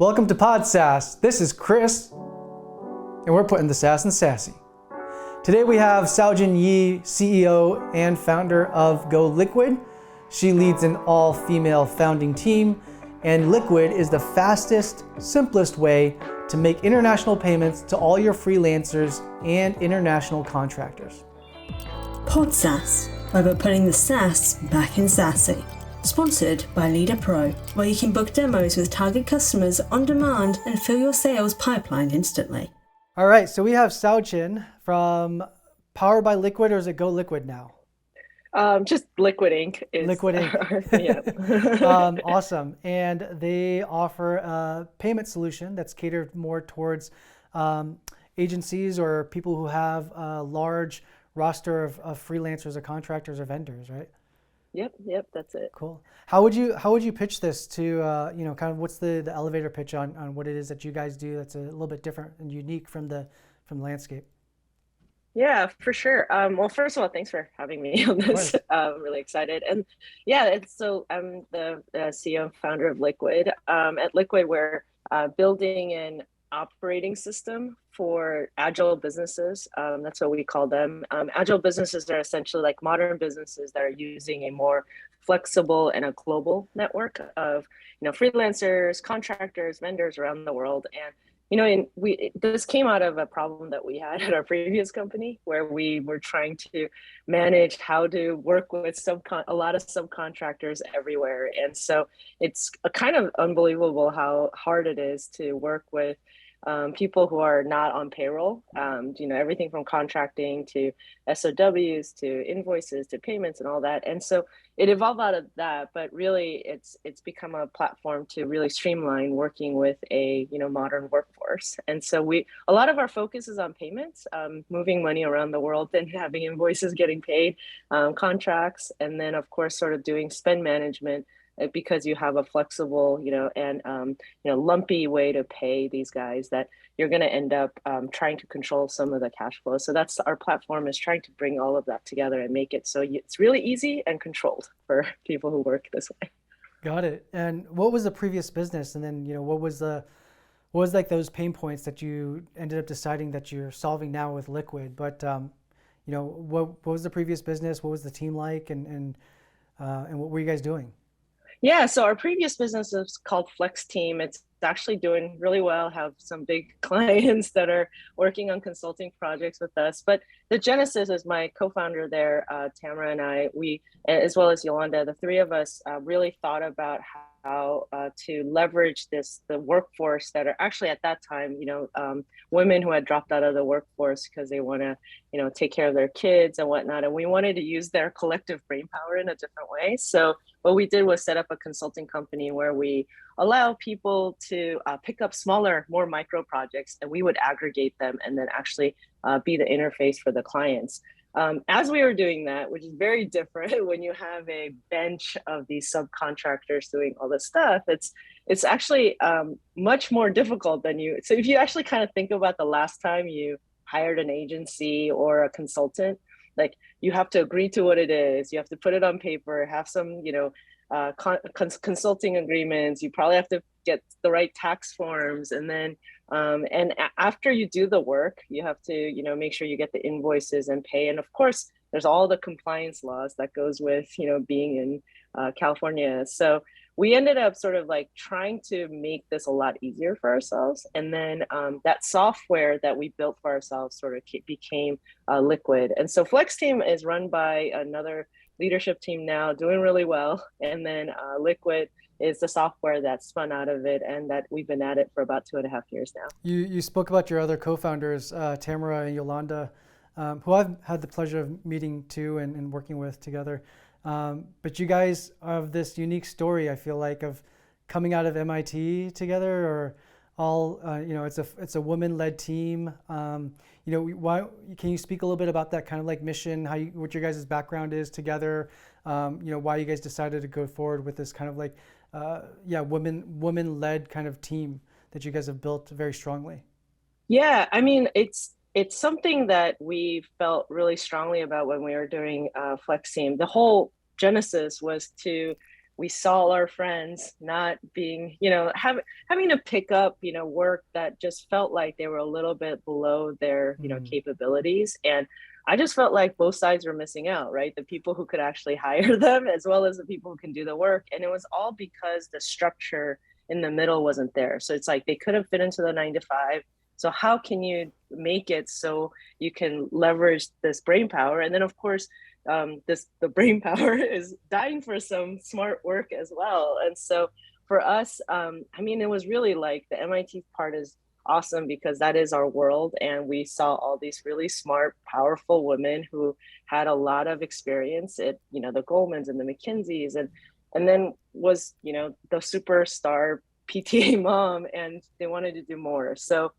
Welcome to Pod Sass. This is Chris, and we're putting the sass in sassy. Today we have Saujin Yi, CEO and founder of Liquid. She leads an all-female founding team, and Liquid is the fastest, simplest way to make international payments to all your freelancers and international contractors. Pod Sass, where we're putting the sass back in sassy. Sponsored by LeadrPro, where you can book demos with target customers on demand and fill your sales pipeline instantly. All right, so we have Saujin from Powered by Liquid, or is it Go Liquid now? Just Liquid Ink. Liquid Ink. Yeah. Awesome. And they offer a payment solution that's catered more towards agencies or people who have a large roster of freelancers or contractors or vendors, right? Yep, that's it. Cool. How would you pitch this to kind of what's the elevator pitch on what it is that you guys do that's a little bit different and unique from the landscape? Yeah, for sure. Well, first of all, thanks for having me on this. I'm really excited. And yeah, I'm the CEO and founder of Liquid. At Liquid, we're building an operating system for agile businesses. That's what we call them. Agile businesses are essentially like modern businesses that are using a more flexible and a global network of freelancers, contractors, vendors around the world. And this came out of a problem that we had at our previous company, where we were trying to manage how to work with a lot of subcontractors everywhere. And so it's a kind of unbelievable how hard it is to work with people who are not on payroll, everything from contracting to SOWs to invoices to payments and all that. And so it evolved out of that, but really it's become a platform to really streamline working with a modern workforce. And so a lot of our focus is on payments, moving money around the world and having invoices getting paid, contracts, and then of course sort of doing spend management, because you have a flexible, and lumpy way to pay these guys that you're going to end up trying to control some of the cash flow. So that's our platform, is trying to bring all of that together and make it so it's really easy and controlled for people who work this way. Got it. And what was the previous business? And then, what was like those pain points that you ended up deciding that you're solving now with Liquid? But, what was the previous business? What was the team like? And what were you guys doing? Yeah, so our previous business is called Flex Team. It's actually doing really well, have some big clients that are working on consulting projects with us. But the genesis is my co-founder there, Tamara, and I, as well as Yolanda, the three of us really thought about how to leverage the workforce that are actually at that time, women who had dropped out of the workforce because they want to, take care of their kids and whatnot. And we wanted to use their collective brain power in a different way. So what we did was set up a consulting company where we allow people to pick up smaller, more micro projects, and we would aggregate them and then actually be the interface for the clients. As we were doing that, which is very different when you have a bench of these subcontractors doing all this stuff, it's actually much more difficult than so if you actually kind of think about the last time you hired an agency or a consultant, like you have to agree to what it is, you have to put it on paper, have some, consulting agreements, you probably have to get the right tax forms, and then after you do the work, you have to make sure you get the invoices and pay. And of course there's all the compliance laws that goes with being in California. So we ended up sort of like trying to make this a lot easier for ourselves, and then that software that we built for ourselves sort of became Liquid. And so Flex Team is run by another leadership team now, doing really well, and then Liquid is the software that spun out of it, and that we've been at it for about 2.5 years now. You spoke about your other co-founders, Tamara and Yolanda, who I've had the pleasure of meeting too and working with together. But you guys have this unique story, I feel like, of coming out of MIT together, or all, it's a women-led team. Why can you speak a little bit about that kind of like mission, what your guys' background is together, why you guys decided to go forward with this kind of like, women-led kind of team that you guys have built very strongly? Yeah, I mean, it's something that we felt really strongly about when we were doing Flex Team. The whole genesis was to we saw our friends not being, having to pick up, work that just felt like they were a little bit below their, capabilities. And I just felt like both sides were missing out, right? The people who could actually hire them, as well as the people who can do the work. And it was all because the structure in the middle wasn't there. So it's like they couldn't fit into the 9 to 5. So how can you make it so you can leverage this brain power? And then of course, the brain power is dying for some smart work as well. And so for us, it was really like the MIT part is awesome because that is our world. And we saw all these really smart, powerful women who had a lot of experience at, the Goldmans and the McKinseys, and then was, the superstar PTA mom, and they wanted to do more. So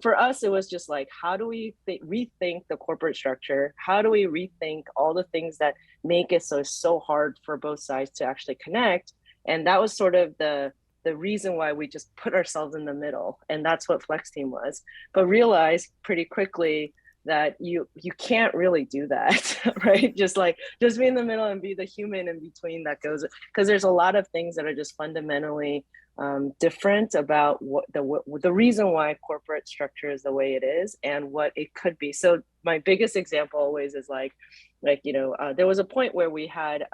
for us, it was just like, how do we rethink the corporate structure? How do we rethink all the things that make it so hard for both sides to actually connect? And that was sort of the reason why we just put ourselves in the middle. And that's what Flex Team was. But realized pretty quickly that you can't really do that, right? Just be in the middle and be the human in between that goes, because there's a lot of things that are just fundamentally different about what the reason why corporate structure is the way it is and what it could be. So my biggest example always is there was a point where we had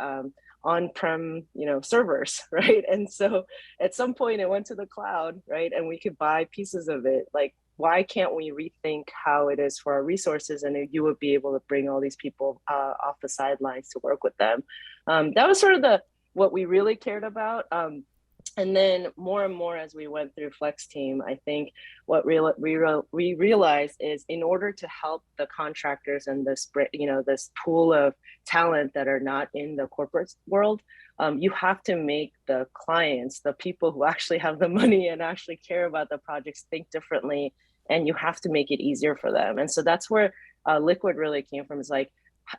on-prem, servers, right? And so at some point it went to the cloud, right? And we could buy pieces of it. Like, why can't we rethink how it is for our resources? And you would be able to bring all these people off the sidelines to work with them. That was sort of what we really cared about. And then more and more as we went through Flex Team, I think what we realized is in order to help the contractors and this pool of talent that are not in the corporate world, you have to make the clients, the people who actually have the money and actually care about the projects, think differently, and you have to make it easier for them. And so that's where Liquid really came from. Is like,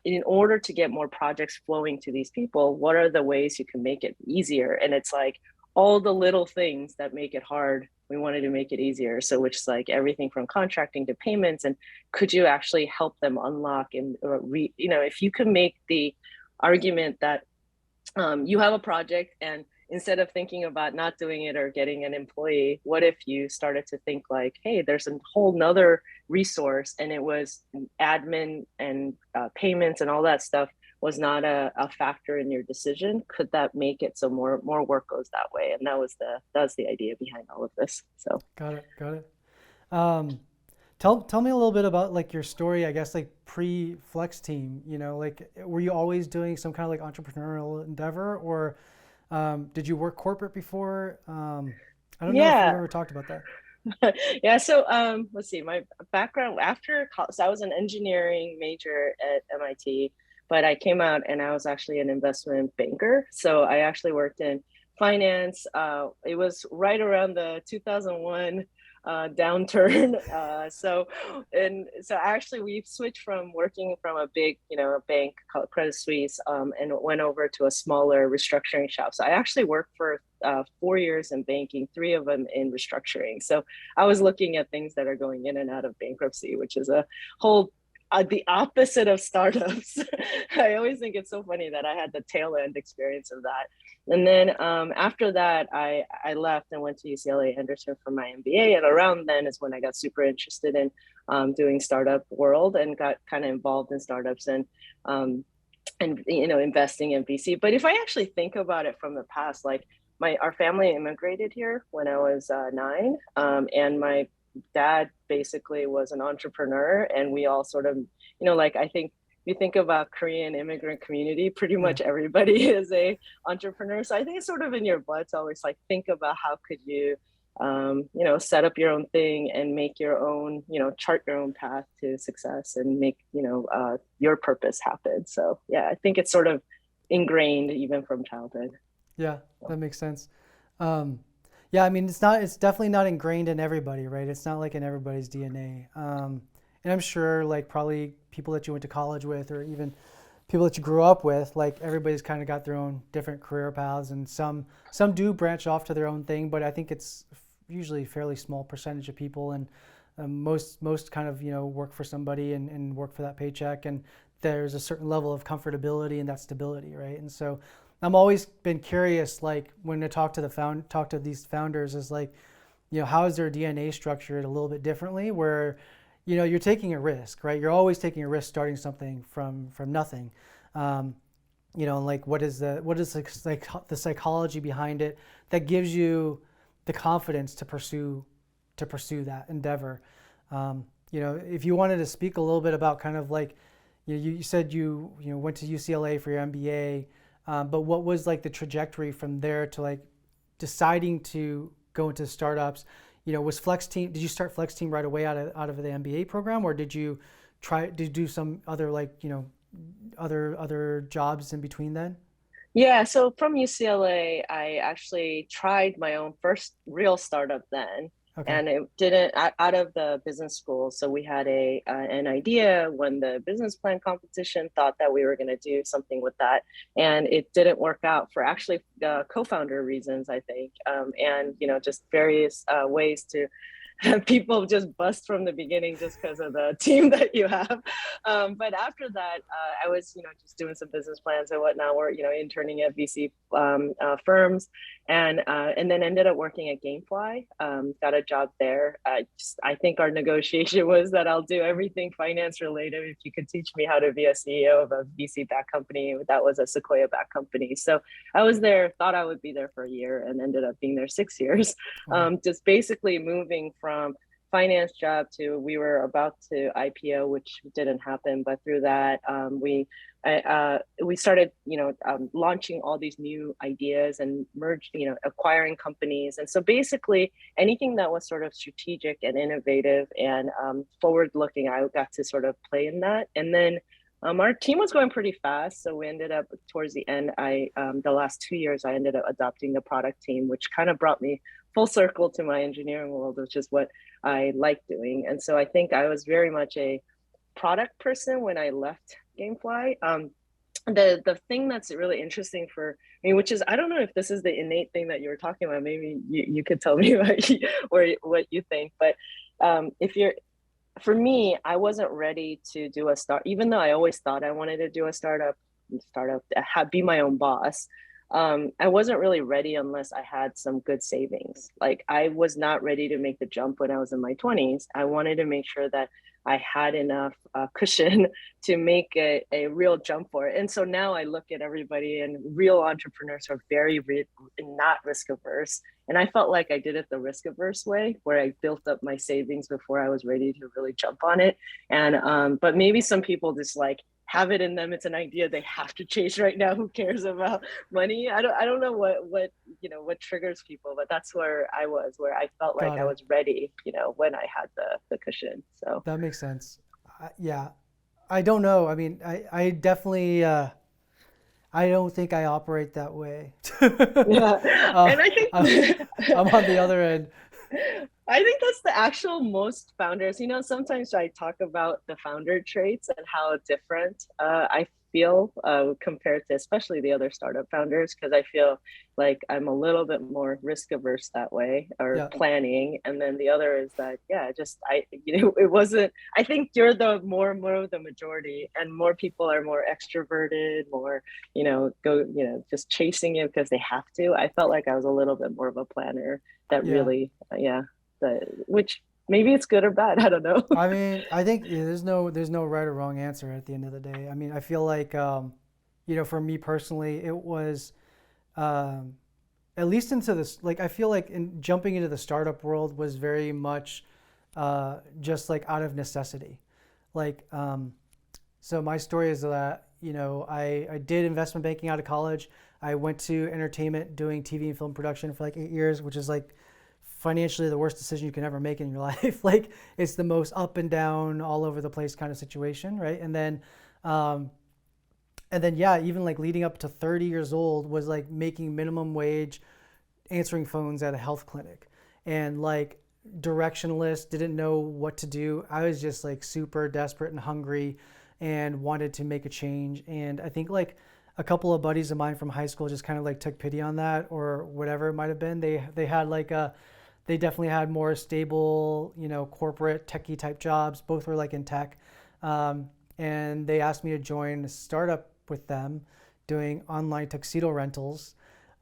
in order to get more projects flowing to these people, what are the ways you can make it easier? And it's like, all the little things that make it hard, we wanted to make it easier. So which is like everything from contracting to payments, and could you actually help them unlock and if you can make the argument that you have a project, and instead of thinking about not doing it or getting an employee, what if you started to think like, hey, there's a whole nother resource, and it was admin and payments and all that stuff was not a factor in your decision. Could that make it so more work goes that way? And that was the idea behind all of this. So got it. Tell me a little bit about like your story, I guess, like pre-Flex Team. Like, were you always doing some kind of like entrepreneurial endeavor, or did you work corporate before? I don't know if you've ever talked about that. Yeah. So let's see. My background after college, so I was an engineering major at MIT. But I came out and I was actually an investment banker. So I actually worked in finance. It was right around the 2001 downturn. So actually we switched from working from a big, a bank called Credit Suisse, and went over to a smaller restructuring shop. So I actually worked for 4 years in banking, 3 of them in restructuring. So I was looking at things that are going in and out of bankruptcy, which is a whole the opposite of startups. I always think it's so funny that I had the tail end experience of that. And then after that, I left and went to UCLA Henderson for my MBA. And around then is when I got super interested in doing startup world and got kind of involved in startups and investing in VC. But if I actually think about it from the past, like our family immigrated here when I was 9, and my dad basically was an entrepreneur, and we all sort of, I think you think about Korean immigrant community, pretty much everybody is a entrepreneur. So I think it's sort of in your blood to always like think about how could you, set up your own thing and make your own, chart your own path to success and make, your purpose happen. So yeah, I think it's sort of ingrained even from childhood. Yeah, that makes sense. Yeah, I mean, it's definitely not ingrained in everybody, right? It's not like in everybody's DNA. And I'm sure like probably people that you went to college with, or even people that you grew up with, like everybody's kind of got their own different career paths, and some do branch off to their own thing, but I think it's usually a fairly small percentage of people, and most kind of, work for somebody and work for that paycheck, and there's a certain level of comfortability and that stability, right? And so I'm always been curious, like when I talk to these founders, is like, how is their DNA structured a little bit differently? Where, you're taking a risk, right? You're always taking a risk starting something from nothing. Like what is the psychology behind it that gives you the confidence to pursue that endeavor. If you wanted to speak a little bit about kind of like, you said you went to UCLA for your MBA, but what was like the trajectory from there to like deciding to go into startups? Was Flex Team? Did you start Flex Team right away out of the MBA program, or did you do some other like other jobs in between then? Yeah, so from UCLA, I actually tried my own first real startup then, Okay. and it didn't out of the business school. So we had an idea when the business plan competition, thought that we were going to do something with that, and it didn't work out for actually co-founder reasons, I think, and just various ways to people just bust from the beginning just because of the team that you have. But after that, I was, just doing some business plans and whatnot, or, interning at VC firms, and then ended up working at Gamefly. Got a job there. I think our negotiation was that I'll do everything finance related if you could teach me how to be a CEO of a VC-backed company. That was a Sequoia-backed company. So I was there, thought I would be there for a year, and ended up being there 6 years. Just basically moving from finance job to, we were about to IPO, which didn't happen, but through that we started launching all these new ideas and acquiring companies. And so basically anything that was sort of strategic and innovative and forward looking, I got to sort of play in that. And then our team was going pretty fast, so we ended up towards the end. The last 2 years, I ended up adopting the product team, which kind of brought me full circle to my engineering world, which is what I like doing. And so I think I was very much a product person when I left Gamefly. The thing that's really interesting for me, which is, I don't know if this is the innate thing that you were talking about. Maybe you could tell me what you think, but for me, I wasn't ready to do a start, even though I always thought I wanted to do a startup, be my own boss. I wasn't really ready unless I had some good savings. Like, I was not ready to make the jump when I was in my 20s. I wanted to make sure that I had enough cushion to make a real jump for it. And so now I look at everybody, and real entrepreneurs are very not risk averse. And I felt like I did it the risk averse way, where I built up my savings before I was ready to really jump on it. And but maybe some people just like have it in them. It's an idea they have to chase right now. Who cares about money? I don't know what triggers people, but that's where I was, where I felt like I was ready, when I had the cushion. So that makes sense. Yeah, I don't know. I mean, I definitely, I don't think I operate that way. Yeah, and I think I'm on the other end. I think that's the actual most founders. Sometimes I talk about the founder traits and how different I feel compared to especially the other startup founders, because I feel like I'm a little bit more risk averse that way, or planning. And then the other is that, it wasn't, I think you're the more of the majority, and more people are more extroverted, more, just chasing it because they have to. I felt like I was a little bit more of a planner that really, which maybe it's good or bad. I don't know. I mean, I think there's no right or wrong answer at the end of the day. I mean, I feel like, for me personally, it was, at least into this, like, I feel like jumping into the startup world was very much just like out of necessity. Like, so my story is that, I did investment banking out of college. I went to entertainment doing TV and film production for like 8 years, which is like financially the worst decision you can ever make in your life. Like, it's the most up and down, all over the place kind of situation, right? And then even like leading up to 30 years old was like making minimum wage, answering phones at a health clinic, and like directionless, didn't know what to do. I was just like super desperate and hungry and wanted to make a change. And I think like a couple of buddies of mine from high school just kind of like took pity on that, or whatever it might have been. They had like they definitely had more stable, corporate techie type jobs. Both were like in tech. And they asked me to join a startup with them doing online tuxedo rentals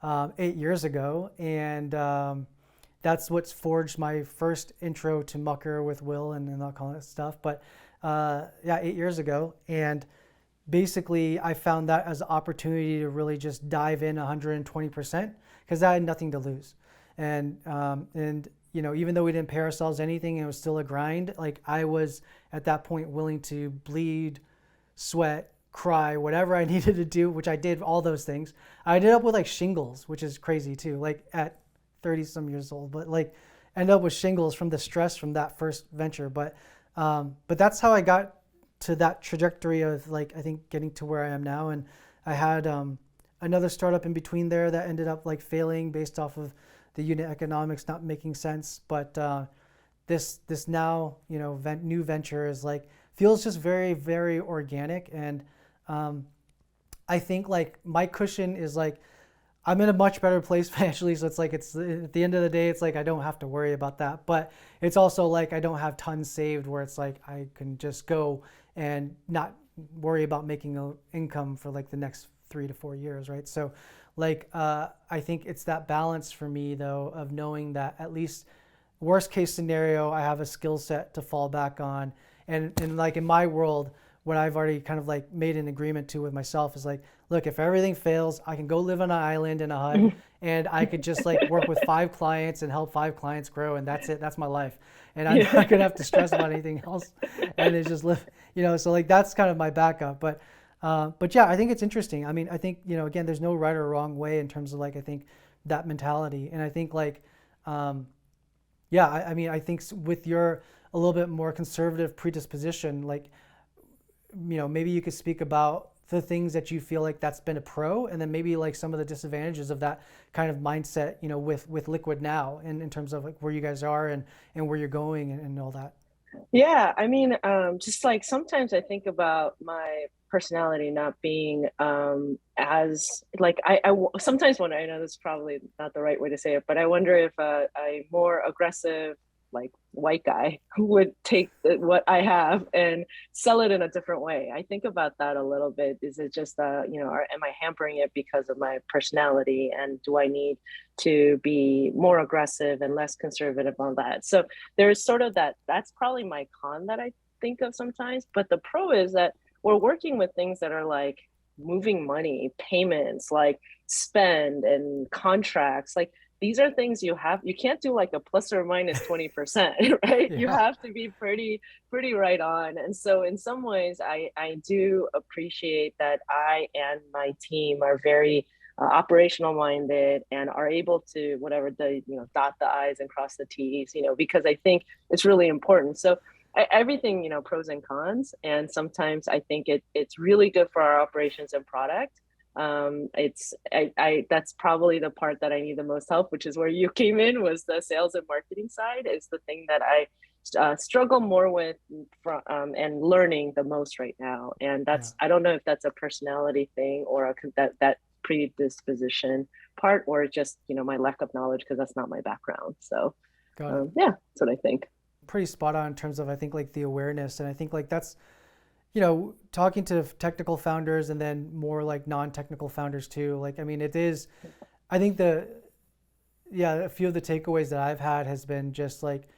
8 years ago, and that's what's forged my first intro to Mucker with Will and all kind of stuff. But yeah, 8 years ago, and basically I found that as an opportunity to really just dive in 120% because I had nothing to lose, and you know, even though we didn't pay ourselves anything, it was still a grind. Like I was at that point willing to bleed, sweat, cry, whatever I needed to do, which I did all those things. I ended up with like shingles, which is crazy too, like at 30 some years old, but like ended up with shingles from the stress from that first venture. But that's how I got to that trajectory of like, I think getting to where I am now. And I had another startup in between there that ended up like failing based off of the unit economics not making sense. But this now, you know, new venture is like, feels just very, very organic. And I think like my cushion is like, I'm in a much better place financially. So it's like, it's at the end of the day, it's like, I don't have to worry about that. But it's also like, I don't have tons saved where it's like, I can just go and not worry about making an income for like the next 3 to 4 years. Right. So like, I think it's that balance for me though, of knowing that at least worst case scenario, I have a skill set to fall back on. And like in my world, what I've already kind of like made an agreement to with myself is like, look, if everything fails, I can go live on an island in a hut and I could just like work with 5 clients and help 5 clients grow. And that's it. That's my life. And I'm not going to have to stress about anything else. And it's just live, you know, so like, that's kind of my backup. But yeah, I think it's interesting. I mean, I think, you know, again, there's no right or wrong way in terms of like, I think that mentality. And I think like, yeah, I mean, I think with your a little bit more conservative predisposition, like, you know, maybe you could speak about the things that you feel like that's been a pro, and then maybe like some of the disadvantages of that kind of mindset, you know, with Liquid now, and in terms of like where you guys are and where you're going and all that. Yeah, I mean, just like sometimes I think about my personality not being as like I sometimes wonder. I know this is probably not the right way to say it, but I wonder if a more aggressive like white guy would take what I have and sell it in a different way. I think about that a little bit. Is it just you know, am I hampering it because of my personality, and do I need to be more aggressive and less conservative on that? So there's sort of that's probably my con that I think of sometimes. But the pro is that we're working with things that are like moving money, payments, like spend and contracts. Like these are things you can't do like a plus or minus 20%, right? Yeah. You have to be pretty right on. And so in some ways, I do appreciate that I and my team are very operational minded and are able to whatever you know, dot the I's and cross the T's, you know, because I think it's really important. So everything, you know, pros and cons. And sometimes I think it's really good for our operations and product. That's probably the part that I need the most help, which is where you came in, was the sales and marketing side is the thing that I struggle more with and learning the most right now. And that's, I don't know if that's a personality thing or that predisposition part, or just, you know, my lack of knowledge, because that's not my background. So yeah, that's what I think. Pretty spot on in terms of, I think, like the awareness. And I think like that's, you know, talking to technical founders and then more like non-technical founders too. Like, I mean, it is, I think a few of the takeaways that I've had has been just like,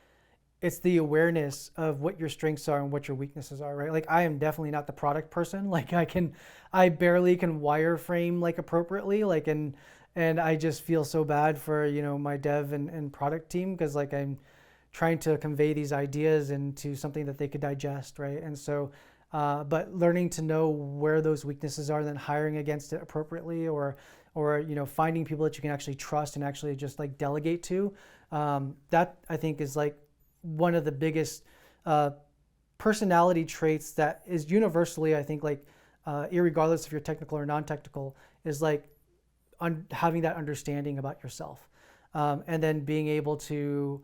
it's the awareness of what your strengths are and what your weaknesses are, right? Like I am definitely not the product person. Like I barely can wireframe like appropriately, like, and I just feel so bad for, you know, my dev and product team, because like I'm trying to convey these ideas into something that they could digest, right? And so, but learning to know where those weaknesses are, then hiring against it appropriately, or you know, finding people that you can actually trust and actually just like delegate to, that I think is like one of the biggest personality traits that is universally, I think, like irregardless if you're technical or non-technical, is like having that understanding about yourself, and then being able to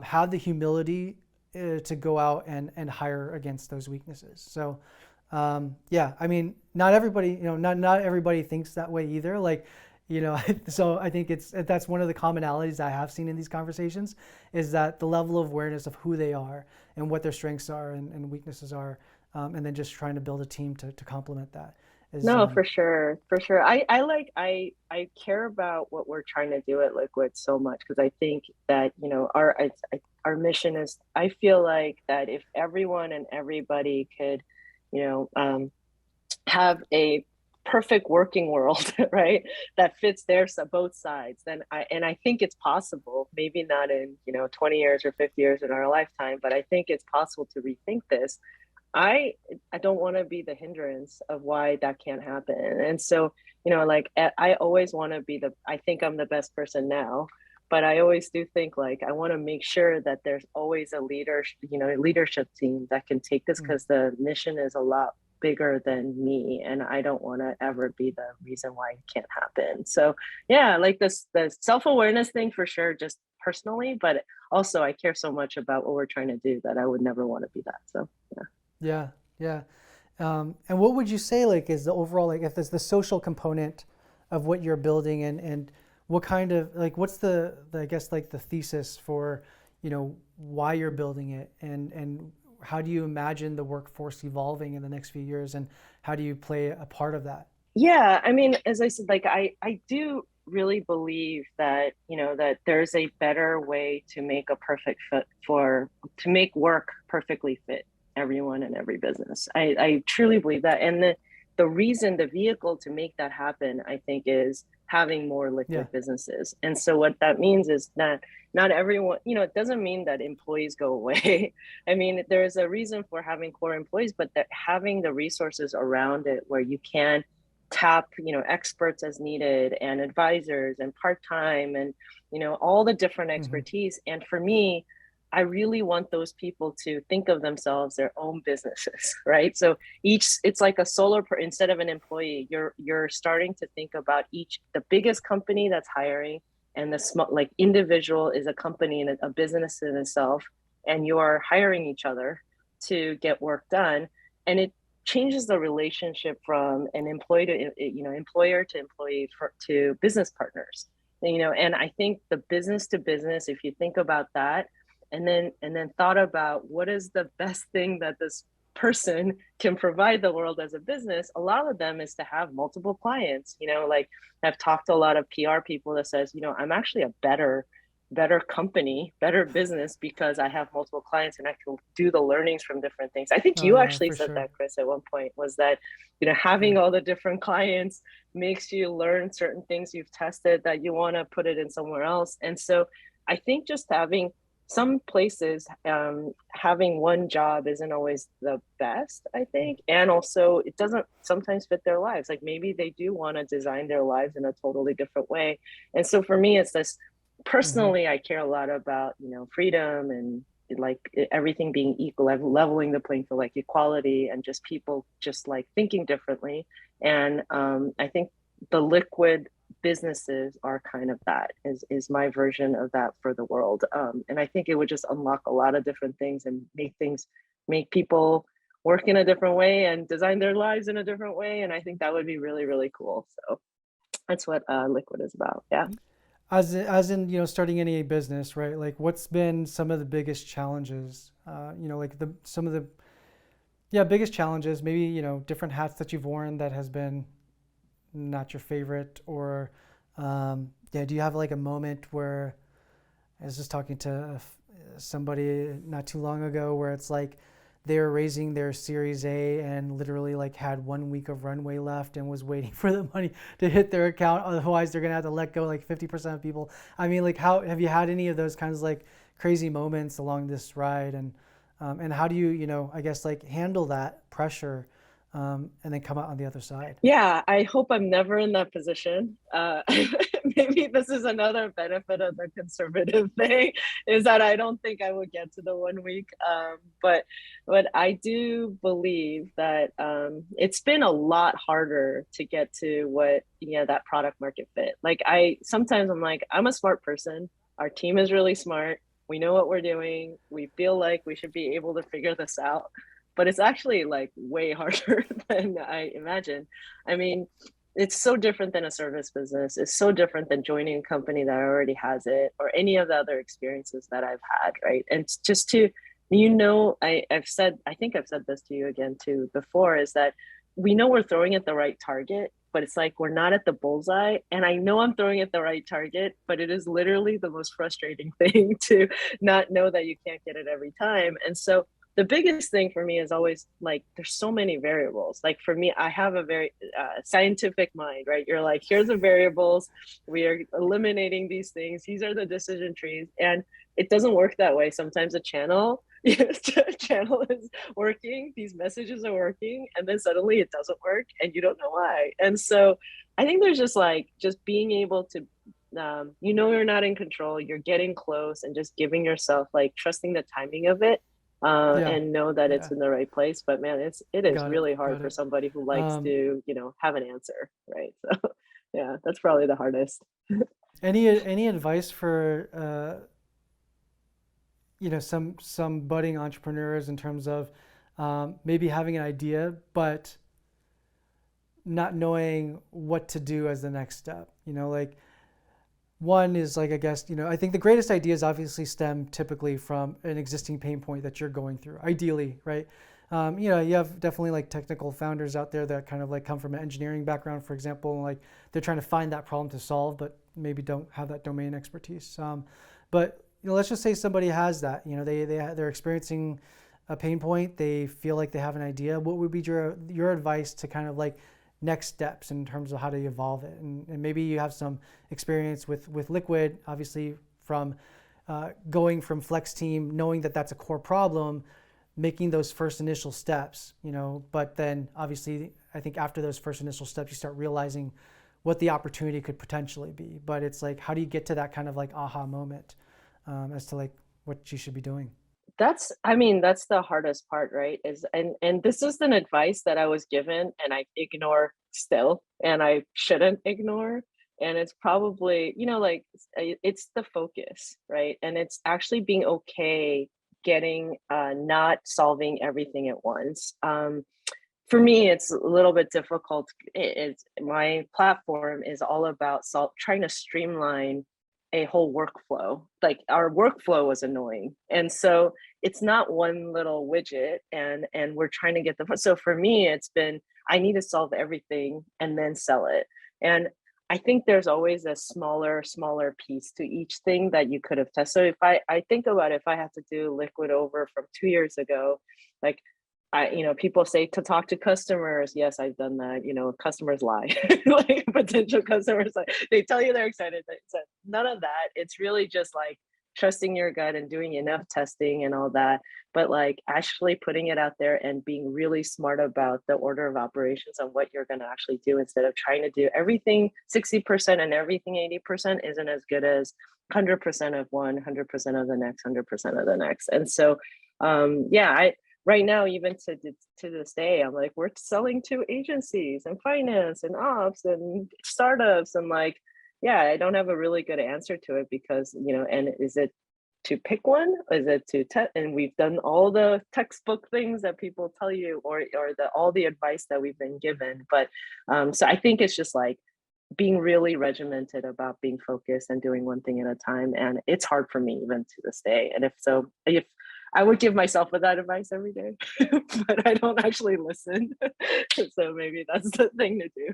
have the humility to go out and hire against those weaknesses. So yeah, I mean, not everybody, you know, not everybody thinks that way either. Like, you know, so I think that's one of the commonalities I have seen in these conversations, is that the level of awareness of who they are and what their strengths are and weaknesses are, and then just trying to build a team to complement that. is No, for sure, for sure. I care about what we're trying to do at Liquid so much because I think that our mission is. I feel like that if everyone and everybody could, you know, have a perfect working world, right, that fits both sides, then I think it's possible. Maybe not in 20 years or 50 years in our lifetime, but I think it's possible to rethink this. I don't want to be the hindrance of why that can't happen. And so, like I always want to be I think I'm the best person now, but I always do think like I want to make sure that there's always a leadership team that can take this because the mission is a lot bigger than me and I don't want to ever be the reason why it can't happen. So yeah, like the self-awareness thing for sure, just personally, but also I care so much about what we're trying to do that I would never want to be that. So yeah. Yeah, yeah. And what would you say like is the overall like if there's the social component of what you're building and what kind of like what's the I guess like the thesis for why you're building it and how do you imagine the workforce evolving in the next few years and how do you play a part of that? Yeah, I mean, as I said, like I do really believe that that there's a better way to make a perfect fit to make work perfectly fit everyone and every business. I truly believe that, and the reason, the vehicle to make that happen, I think, is having more Yeah. liquid businesses. And so what that means is that not everyone, it doesn't mean that employees go away. I mean, there's a reason for having core employees, but that having the resources around it where you can tap experts as needed and advisors and part-time and all the different Hmm. expertise. And for me, I really want those people to think of themselves their own businesses, right? So it's like a instead of an employee, you're starting to think about the biggest company that's hiring and the small, like individual is a company and a business in itself, and you are hiring each other to get work done. And it changes the relationship from an employee to employer to employee to business partners. And I think the business to business, if you think about that, and then thought about what is the best thing that this person can provide the world as a business, a lot of them is to have multiple clients. Like I've talked to a lot of PR people that says, I'm actually a better company, better business because I have multiple clients and I can do the learnings from different things. I think Oh you yeah, actually for said sure. that, Chris, at one point, was that, having Yeah. all the different clients makes you learn certain things you've tested that you want to put it in somewhere else. And so I think just having some places, having one job isn't always the best, I think. And also it doesn't sometimes fit their lives. Like maybe they do want to design their lives in a totally different way. And so for me, it's this Hmm. personally, I care a lot about, freedom and like everything being equal, leveling the playing field, like equality and just people just like thinking differently. And I think the liquid businesses are kind of that is my version of that for the world. And I think it would just unlock a lot of different things and make people work in a different way and design their lives in a different way. And I think that would be really, really cool. So that's what Liquid is about. Yeah. As in starting any business, right? Like what's been some of the biggest challenges? Like the some of the biggest challenges, maybe different hats that you've worn that has been not your favorite, or yeah, do you have like a moment where I was just talking to somebody not too long ago where it's like they were raising their Series A and literally like had 1 week of runway left and was waiting for the money to hit their account. Otherwise, they're gonna have to let go like 50% of people. I mean, like, how have you had any of those kinds of like crazy moments along this ride, and how do you, I guess like handle that pressure, and then come out on the other side? Yeah, I hope I'm never in that position. Maybe this is another benefit of the conservative thing is that I don't think I would get to the 1 week. But I do believe that it's been a lot harder to get to what that product market fit. Like sometimes I'm like, I'm a smart person. Our team is really smart. We know what we're doing. We feel like we should be able to figure this out, but it's actually like way harder than I imagined. I mean, it's so different than a service business. It's so different than joining a company that already has it or any of the other experiences that I've had, right? And it's just I've said, I think I've said this to you again too before, is that we know we're throwing at the right target, but it's like we're not at the bullseye. And I know I'm throwing at the right target, but it is literally the most frustrating thing to not know that you can't get it every time. And so the biggest thing for me is always like there's so many variables. Like for me, I have a very scientific mind, right? You're like, here's the variables, we are eliminating these things, these are the decision trees, and it doesn't work that way. Sometimes a channel channel is working, these messages are working, and then suddenly it doesn't work and you don't know why. And so I think there's just like just being able to you're not in control, you're getting close, and just giving yourself like trusting the timing of it, Yeah. and know that it's Yeah. in the right place. But man, it is Got it. really hard Got for it. somebody who likes Um, to, have an answer, right? So yeah, that's probably the hardest. any advice for some budding entrepreneurs in terms of maybe having an idea but not knowing what to do as the next step? Like one is like, I guess, I think the greatest ideas obviously stem typically from an existing pain point that you're going through, ideally, right? You have definitely like technical founders out there that kind of like come from an engineering background, for example, and like they're trying to find that problem to solve, but maybe don't have that domain expertise. But let's just say somebody has that. They're experiencing a pain point. They feel like they have an idea. What would be your advice to kind of like next steps in terms of how to evolve it? And maybe you have some experience with Liquid, obviously from going from Flex Team, knowing that that's a core problem, making those first initial steps, but then obviously I think after those first initial steps, you start realizing what the opportunity could potentially be. But it's like, how do you get to that kind of like aha moment as to like what you should be doing? That's the hardest part, right? Is and this is an advice that I was given and I ignore still, and I shouldn't ignore. And it's probably, like it's the focus, right? And it's actually being okay getting not solving everything at once. For me, it's a little bit difficult. It's my platform is all about trying to streamline a whole workflow. Like our workflow was annoying, and so it's not one little widget, and we're trying to get the. So for me, it's been I need to solve everything and then sell it, and I think there's always a smaller piece to each thing that you could have tested. So if I think about if I had to do Liquid over from 2 years ago, like people say to talk to customers. Yes, I've done that. Customers lie. Like potential customers, like they tell you they're excited. So none of that. It's really just like trusting your gut and doing enough testing and all that. But like actually putting it out there and being really smart about the order of operations on what you're going to actually do instead of trying to do everything 60% and everything 80% isn't as good as 100% of one, 100% of the next, 100% of the next. And so, I right now, even to this day, I'm like, we're selling to agencies and finance and ops and startups, and like, yeah, I don't have a really good answer to it because and is it to pick one? Is it to and we've done all the textbook things that people tell you, or all the advice that we've been given. But so I think it's just like being really regimented about being focused and doing one thing at a time, and it's hard for me even to this day. And if I would give myself that advice every day, but I don't actually listen. So maybe that's the thing to do.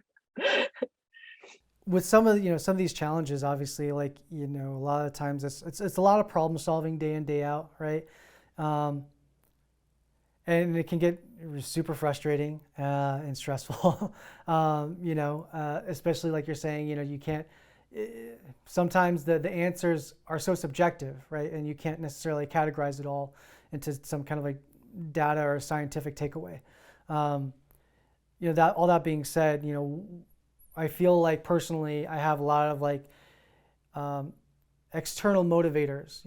With some of these challenges, obviously, like a lot of times it's a lot of problem solving day in day out, right? Um, and it can get super frustrating and stressful. Especially like you're saying, you can't. Sometimes the answers are so subjective, right? And you can't necessarily categorize it all into some kind of like data or scientific takeaway. That all that being said, I feel like personally I have a lot of like external motivators,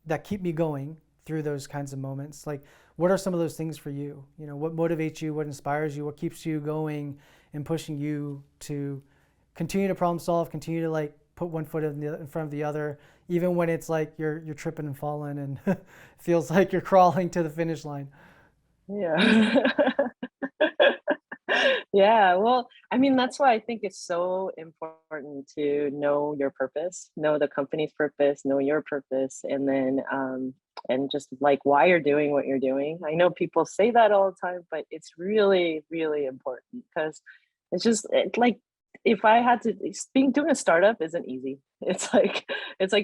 that keep me going through those kinds of moments. Like, what are some of those things for you? What motivates you? What inspires you? What keeps you going and pushing you to continue to problem solve, continue to like put one foot in front of the other, even when it's like you're tripping and falling and feels like you're crawling to the finish line. Yeah. Yeah, well, I mean, that's why I think it's so important to know your purpose, know the company's purpose, know your purpose, and just like why you're doing what you're doing. I know people say that all the time, but it's really, really important because like if I had to, being doing a startup isn't easy. It's like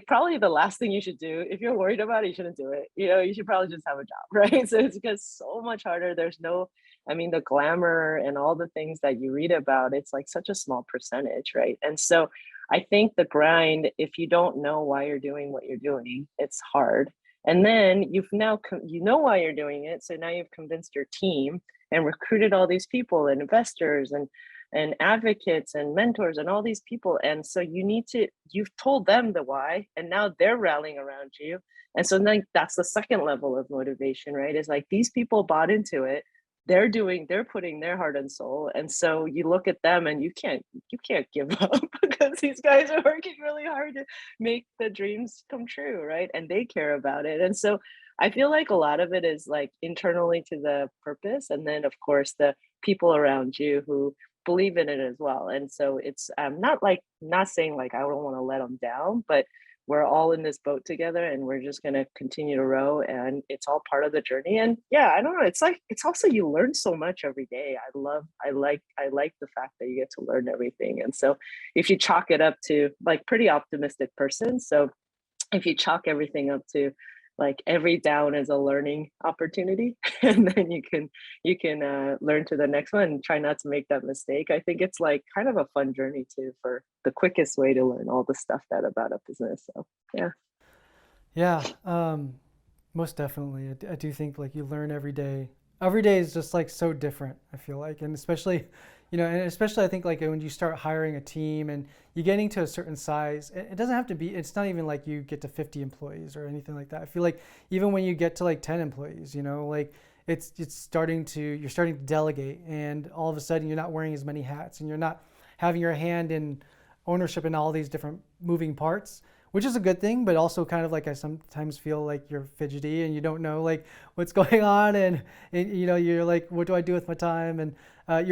probably the last thing you should do. If you're worried about it, you shouldn't do it. You should probably just have a job, right? So it's just so much harder. There's no, I mean, the glamour and all the things that you read about, it's like such a small percentage, right? And so I think the grind, if you don't know why you're doing what you're doing, it's hard. And then you know why you're doing it. So now you've convinced your team and recruited all these people and investors and advocates and mentors and all these people. And so you've told them the why, and now they're rallying around you. And so then that's the second level of motivation, right? Is like these people bought into it, they're putting their heart and soul, and so you look at them and you can't give up because these guys are working really hard to make the dreams come true, right? And they care about it. And so I feel like a lot of it is like internally to the purpose, and then of course the people around you who believe in it as well. And so it's not saying like I don't want to let them down, but we're all in this boat together and we're just going to continue to row, and it's all part of the journey. And yeah, I don't know, it's like it's also, you learn so much every day. I like the fact that you get to learn everything. And so if you chalk it up to, like, pretty optimistic person, so if you chalk everything up to like every down is a learning opportunity and then you can learn to the next one and try not to make that mistake. I think it's like kind of a fun journey too, for the quickest way to learn all the stuff that about a business. So yeah. Yeah, most definitely. I do think like you learn every day. Every day is just like so different, I feel like. And especially, and especially I think like when you start hiring a team and you're getting to a certain size, it doesn't have to be, it's not even like you get to 50 employees or anything like that. I feel like even when you get to like 10 employees, like you're starting to delegate, and all of a sudden you're not wearing as many hats and you're not having your hand in ownership in all these different moving parts, which is a good thing, but also kind of like I sometimes feel like you're fidgety and you don't know like what's going on, and you're like, what do I do with my time? And I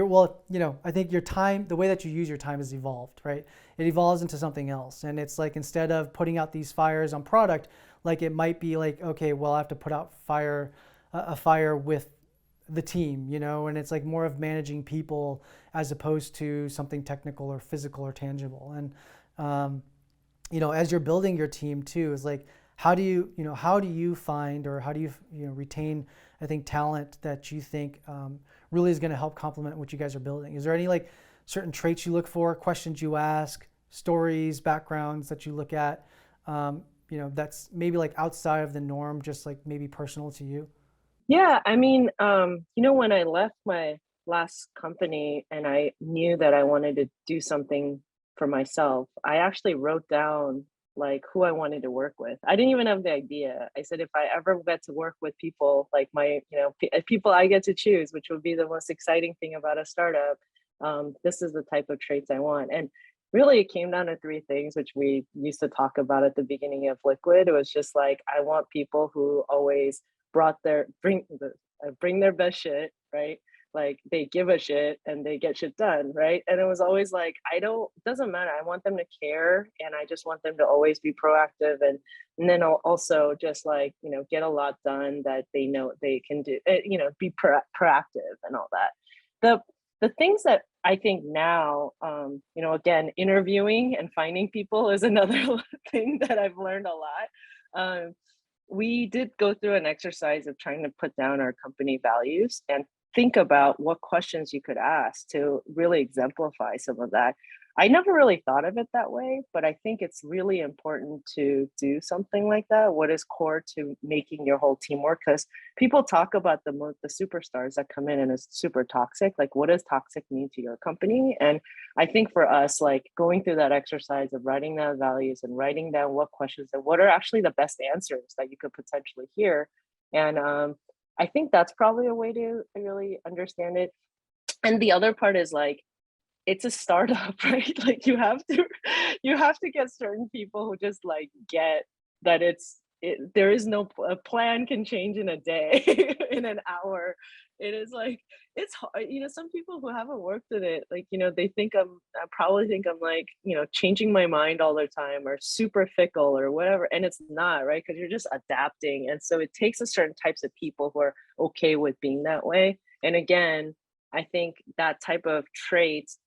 think your time, the way that you use your time has evolved, right? It evolves into something else, and it's like instead of putting out these fires on product, like it might be like, okay, well I have to put out a fire with the team, and it's like more of managing people as opposed to something technical or physical or tangible. And as you're building your team too, is like, how do you find, or how do you retain, I think, talent that you think really is going to help complement what you guys are building? Is there any like certain traits you look for, questions you ask, stories, backgrounds that you look at, that's maybe like outside of the norm, just like maybe personal to you? Yeah, I mean, when I left my last company and I knew that I wanted to do something for myself, I actually wrote down like who I wanted to work with. I didn't even have the idea. I said if I ever get to work with people like people I get to choose, which would be the most exciting thing about a startup, this is the type of traits I want. And really it came down to three things, which we used to talk about at the beginning of Liquid. It was just like, I want people who always bring their best shit, right? Like they give a shit and they get shit done, right? And it was always like, it doesn't matter. I want them to care, and I just want them to always be proactive, and then I'll also just like, get a lot done that they know they can do, be proactive and all that. The things that I think now, again, interviewing and finding people is another thing that I've learned a lot. We did go through an exercise of trying to put down our company values and think about what questions you could ask to really exemplify some of that. I never really thought of it that way, but I think it's really important to do something like that. What is core to making your whole team work? Because people talk about the superstars that come in and is super toxic. Like, what does toxic mean to your company? And I think for us, like going through that exercise of writing down values and writing down what questions and what are actually the best answers that you could potentially hear. And I think that's probably a way to really understand it. And the other part is like, it's a startup, right? Like you have to get certain people who just like get that it's there is no a plan can change in a day, in an hour. It is like it's hard. Some people who haven't worked with it, like they think I probably think I'm like changing my mind all the time or super fickle or whatever, and it's not, right, because you're just adapting, and so it takes a certain types of people who are okay with being that way. And again, I think that type of traits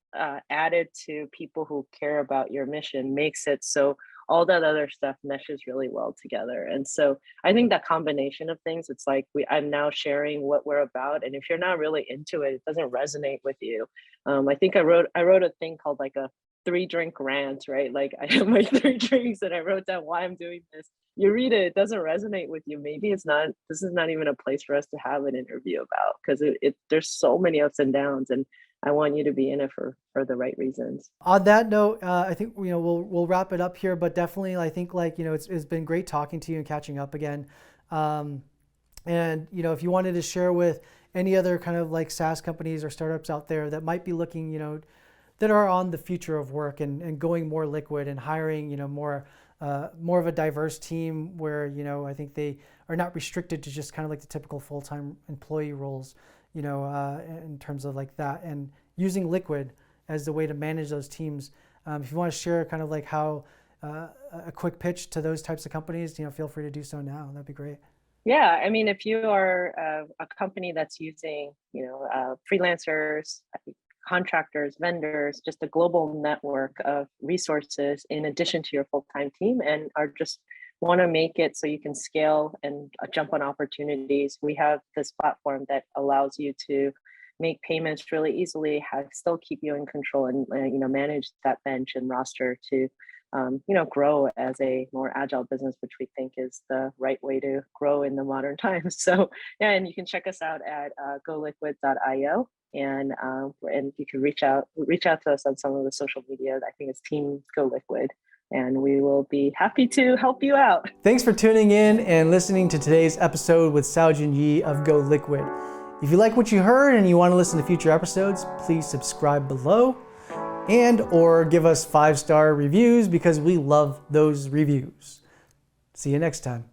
added to people who care about your mission makes it so all that other stuff meshes really well together. And so I think that combination of things, it's like I'm now sharing what we're about. And if you're not really into it, it doesn't resonate with you. I think I wrote a thing called like a 3-drink rant, right? Like I have my 3 drinks and I wrote down why I'm doing this. You read it, it doesn't resonate with you. Maybe this is not even a place for us to have an interview about, because there's so many ups and downs, and I want you to be in it for the right reasons. On that note, I think we'll wrap it up here. But definitely, I think it's been great talking to you and catching up again. And if you wanted to share with any other kind of like SaaS companies or startups out there that might be looking, that are on the future of work and going more liquid and hiring, more of a diverse team where I think they are not restricted to just kind of like the typical full-time employee roles. In terms of like that, and using Liquid as the way to manage those teams. If you want to share kind of like how a quick pitch to those types of companies, feel free to do so now. That'd be great. Yeah, I mean, if you are a company that's using, freelancers, contractors, vendors, just a global network of resources in addition to your full-time team, and are just want to make it so you can scale and jump on opportunities, we have this platform that allows you to make payments really easily, still keep you in control, and manage that bench and roster to grow as a more agile business, which we think is the right way to grow in the modern times. So yeah, and you can check us out at goliquid.io, and you can reach out to us on some of the social media. I think it's Team Go Liquid, and we will be happy to help you out. Thanks for tuning in and listening to today's episode with Saujin Yi of Go Liquid. If you like what you heard and you want to listen to future episodes, please subscribe below and or give us 5-star reviews, because we love those reviews. See you next time.